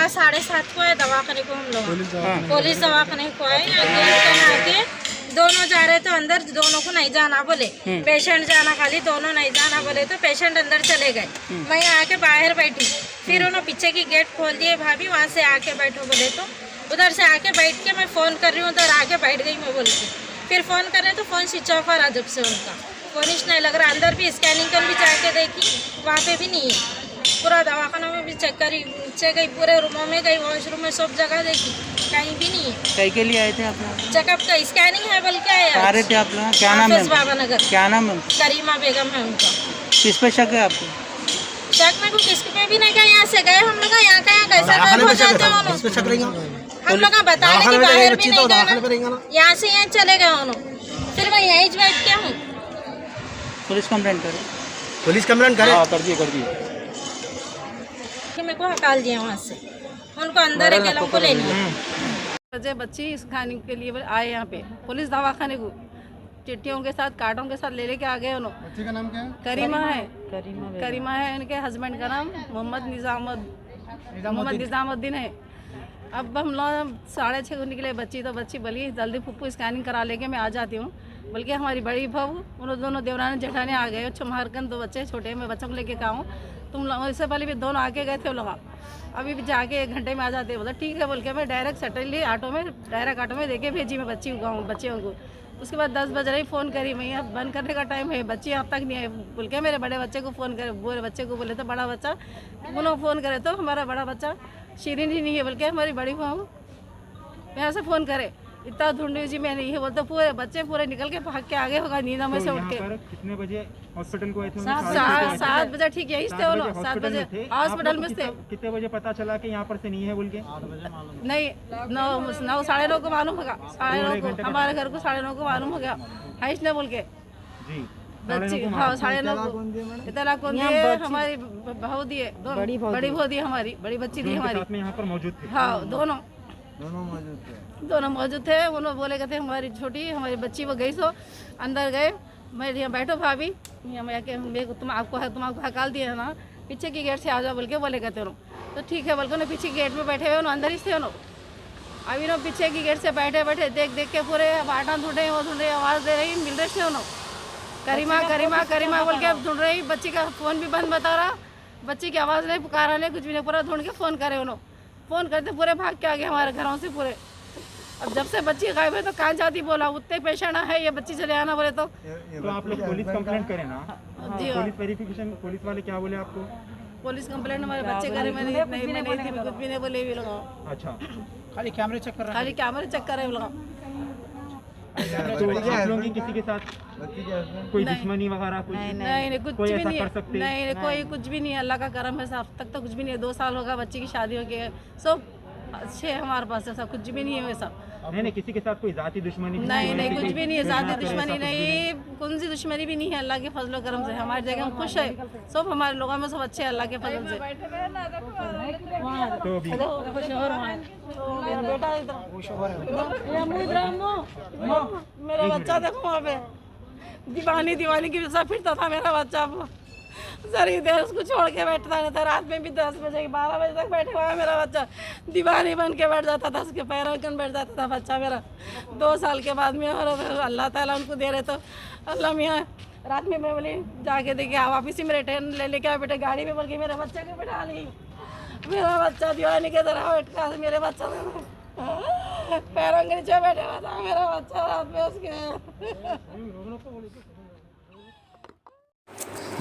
सुबह 7:30 को है दवाखाने को, हम लोग पुलिस दवाखाने को है। यहाँ गेट के आगे दोनों जा रहे तो अंदर दोनों को नहीं जाना बोले, पेशेंट जाना खाली, दोनों नहीं जाना बोले तो पेशेंट अंदर चले गए। मैं आके बाहर बैठी, फिर उन्होंने पीछे की गेट खोल दिए, भाभी वहाँ से आके बैठो बोले तो उधर से आके बैठ के मैं फ़ोन कर रही हूँ, उधर आके बैठ गई मैं बोल के। फिर फ़ोन कर रहे तो फ़ोन स्विच ऑफ आ रहा, जब से उनका फ़ोन नहीं लग रहा। अंदर भी स्कैनिंग कर भी जाके देखी, वहाँ पे भी नहीं है। पूरा दवाखाना में भी चेक करी, नीचे गई, पूरे रूमों में गई, वॉशरूम में सब जगह देखी, कहीं भी नहीं है। कहीं के लिए आए थे आप लोग? चेकअप का स्कैनिंग है बोल के आए। आ रहे थे आप लोग? क्या नाम है? बाबा नगर। क्या नाम है? करीमा बेगम है उनका। किस पे शक है आपको? शक में कुछ किसके पे भी नहीं गए, यहाँ से गए हम लोग, यहाँ का यहाँ कैसे गायब हो जाते हैं हम लोग बताने की बाहर भी नहीं गए, यहाँ से यहाँ चले गए उन्होंने, फिर मैं यहीं बैठ के हूँ। पुलिस कंप्लेंट करें? पुलिस कंप्लेंट करें? कर दिए। मेरे को हटाल दिया वहाँ से, उनको अंदर है के को ले लिया। बच्ची खाने के लिए आए यहाँ पे पुलिस दवाखाने को, चिट्ठियों के साथ कार्डों के साथ ले लेके आ गए उन्होंने। बच्ची का नाम क्या है? करीमा है, इनके हस्बैंड का नाम मोहम्मद निजामुद्दीन है। अब हम लोग 6:30 को निकले, बच्ची बोली जल्दी फुप्पू स्कैनिंग करा लेके मैं आ जाती हूँ, बल्कि हमारी बड़ी बहू उन दोनों देवरानी जेठानी आ गए, छुमारकन 2 बच्चे छोटे, मैं बच्चों को लेके का हूँ, तुम लोग इससे पहले भी दोनों आके गए थे लोग, अभी भी जाके 1 घंटे में आ जाते। बोला ठीक है बोल के मैं डायरेक्ट डायरेक्ट ऑटो में देके भेजी मैं बच्चियों को। उसके बाद 10 बज रही, फ़ोन करी मैं, अब बंद करने का टाइम है, बच्ची अब तक नहीं है बोल के मेरे बड़े बच्चे को फ़ोन करे, बोले बच्चे को बोले तो बड़ा बच्चा उन्होंने फ़ोन करे तो हमारा बड़ा बच्चा शीरीन ही नहीं है बोल के हमारी बड़ी बहू यहाँ से फ़ोन करे, इतना ढूंढी जी मैं नहीं है बोलते, पूरे बच्चे पूरे निकल के भाग के आगे होगा नींद में से उठ के। कितने बजे हॉस्पिटल को आए थे? 7 बजे, ठीक यही थे वो लोग, 7 बजे हॉस्पिटल में थे। कितने बजे पता चला कि यहाँ पर से नहीं है बोल के? नहीं 9 साढ़े 9 को मालूम होगा, 9:30 को हमारे घर को 9:30 को मालूम हो गया है इसने बोल के जी। बच्ची, हाँ 9:30 को इतना कौन दिए, हमारी बहू दिए, बड़ी बहू दी, हमारी बड़ी बच्ची दी हमारी, यहाँ पर मौजूद थे? हाँ दोनों मौजूद थे। उन्होंने बोले कहते हमारी छोटी हमारी बच्ची वो गई सो अंदर गए, मैं यहाँ बैठो भाभी, मेरे को तुम आपको हकाल दिया है ना, पीछे की गेट से आ जाओ बोल के बोले कहते उन्होंने, तो ठीक है बोल के पीछे गेट में बैठे हुए अंदर ही थे उन्होंने। अभी ना पीछे की गेट से बैठे देख के पूरे बाटा ढूंढ रहे, वो ढूंढ रहे, आवाज़ दे रही, मिल रहे थे उन्होंने, करीमा बोल के ढूंढ रही, बच्ची का फ़ोन भी बंद बता रहा, बच्ची की आवाज़ नहीं, पुकारा नहीं, कुछ भी नहीं, पूरा ढूंढ के फ़ोन करे उन्होंने, फ़ोन करते पूरे भाग के आ गए हमारे घरों से पूरे। अब जब से बच्ची गायब है तो कहाँ जाती, बोला उतने पेशेंट है, ये बच्ची चले आना बोले तो आप लोग पुलिस कंप्लेंट करें ना? जी पुलिस वेरिफिकेशन, पुलिस वाले क्या बोले आपको? पुलिस कंप्लेंट हमारे बच्चे करे, मैं नहीं थी, कुछ भी नहीं बोले भी लोग। अच्छा, खाली कैमरे चेक कर रहे खाली कैमरे चेक कर रहे लोग। तो आप लोगों की किसी के साथ कोई दुश्मनी वगैरह कुछ? नहीं कुछ कोई भी ऐसा नहीं कर सकते? नहीं कोई कुछ भी नहीं है, अल्लाह का करम है, अब तक तो कुछ भी नहीं है। 2 साल होगा बच्ची की शादी हो गई, सब अच्छे हमारे पास ऐसा कुछ भी नहीं है वैसा। नहीं किसी के साथ कोई जाति दुश्मनी? नहीं कुछ भी नहीं है, जाति दुश्मनी नहीं, कौन सी दुश्मनी भी नहीं है, अल्लाह के फजल करम से हमारी जगह हम खुश है, सब हमारे लोगों में सब अच्छे हैं अल्लाह के फजल से। तो मेरा बच्चा देखो वहाँ पे दीवानी की जैसा फिरता था मेरा बच्चा, सर इधर उसको छोड़ के बैठता रहता, रात में भी 10 बजे 12 बजे तक बैठे हुआ है मेरा बच्चा, दीवानी बन के बैठ जाता था, उसके पैरों के बैठ जाता था बच्चा मेरा। 2 साल के बाद में और अल्लाह ताला उनको दे रहे तो अल्लाह मियाँ, रात में मैं बोली जाके देखे आप वापिस ही मेरे ट्रेन लेके आए बेटे, गाड़ी में बोल के मेरे बच्चे को बैठा ली, मेरा बच्चा दीवानी के तरह बैठा, मेरे बच्चा पैरों के नीचे बैठे हुआ था मेरा बच्चा रात में उसके।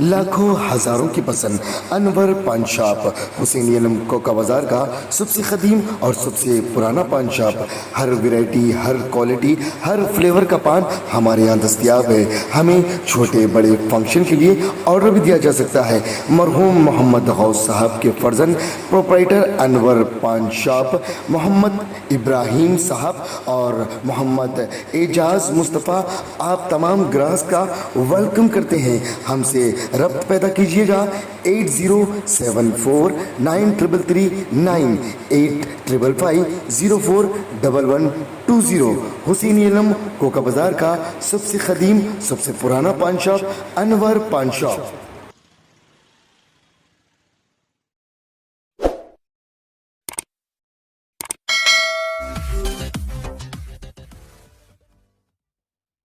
लाखों हजारों की पसंद अनवर पान शॉप, हुसैनी अलम कोका बाजार का सबसे कदीम और सबसे पुराना पान शॉप। हर वैरायटी, हर क्वालिटी, हर फ्लेवर का पान हमारे यहाँ दस्तयाब है। हमें छोटे बड़े फंक्शन के लिए ऑर्डर भी दिया जा सकता है। मरहूम मोहम्मद गौस साहब के फर्जंद प्रोप्राइटर अनवर पान शॉप मोहम्मद इब्राहिम साहब और मोहम्मद एजाज मुस्तफ़ा आप तमाम ग्राहक का वेलकम करते हैं। हमसे रब्त पैदा कीजिएगा 8074933339 8555041120। हुसैनी अलम कोका बाजार का सबसे कदीम सबसे पुराना पान शॉप अनवर पान शॉप।